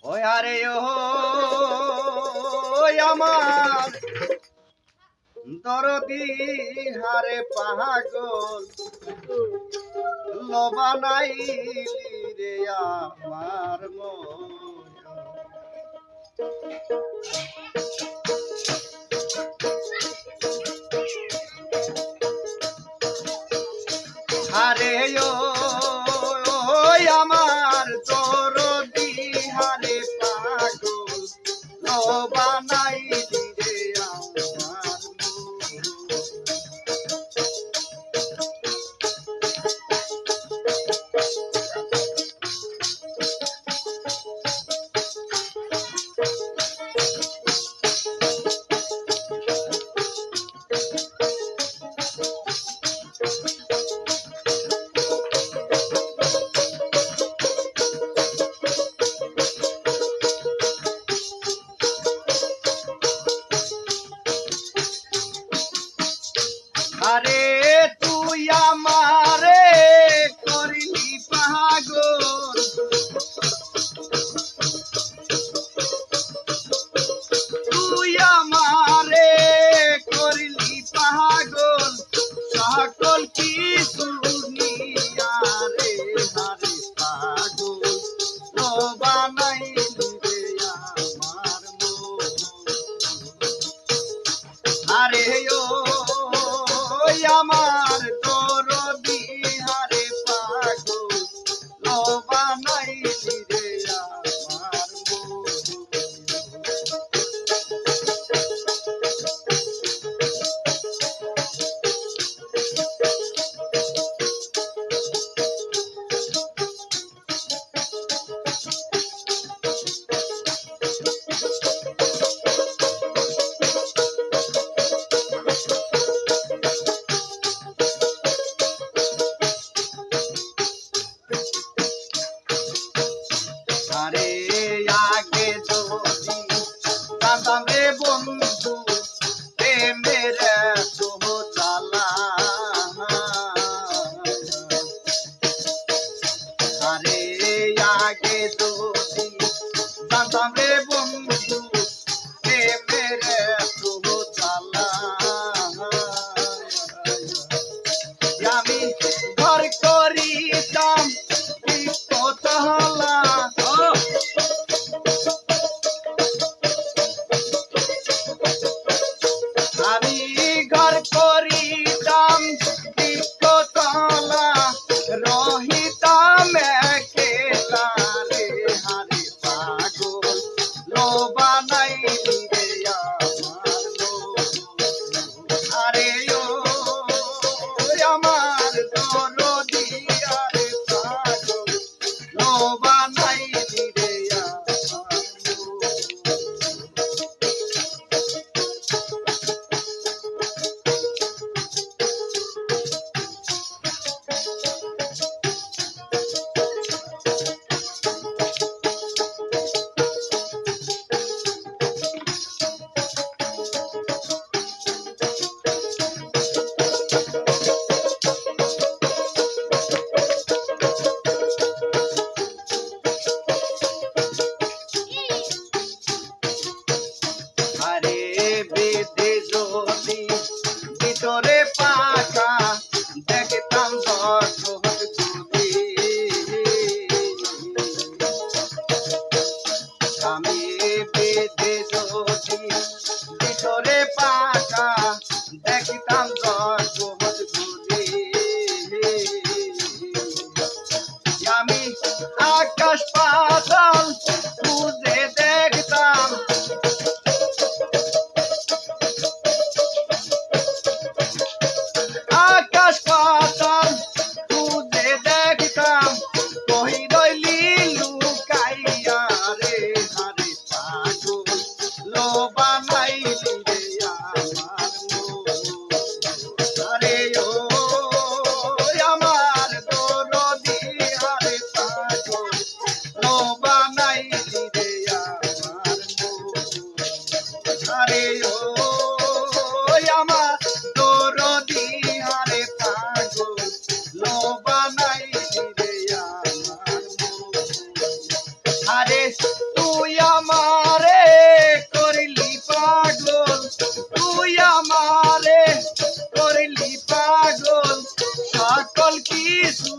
ওই আরে ও আমার দরদি হারে পাগল লবানাইলি রে আমার মন হারে ও আমার দরদি হারে পাগল লবানাইলি রে আমার আরে তুই আমারে করলি পাগল তুই আমারে করলি পাগল সকল কিছু নিয়া রে হারে পাগল তো বানাইলি রে আমার মন আরে ও আমার দরদি হারে পাগল লবানাইলি রে আমার মন আরে আগে যদি জানতাম রে বন্ধু প্রেমের এত জ্বালা আরে আগে যদি জানতাম রে বন্ধু প্রেমের এত জ্বালা আমি ঘর করিতাম কতলা আমি ঘর করিতাম দীপতলা রহিতাম একেলা রে হারে পাগল লোবানাইলি রে আমার মন আরে ও আমার দরদি আরে পাগল লোবানাইলি রে আমার আরে বেদে যদি ভিতরে পাকা দেখতাম দর্শক যদি আমি বেদে যদি ভিতরে পাকা দেখতাম দর্শক যদি আমি আকাশ পাতাল খুঁজে দেখতাম আকাশ পাতাল খুঁজে দেখতাম কই রইলি লুকাইয়া রে হারে পাগল লোবানাইলি রে আমার মন আরে ও আমার দরদি হারে পাগল আরে তুই আমারে করলি পাগল, তুই আমারে করলি পাগল, সকল কিছু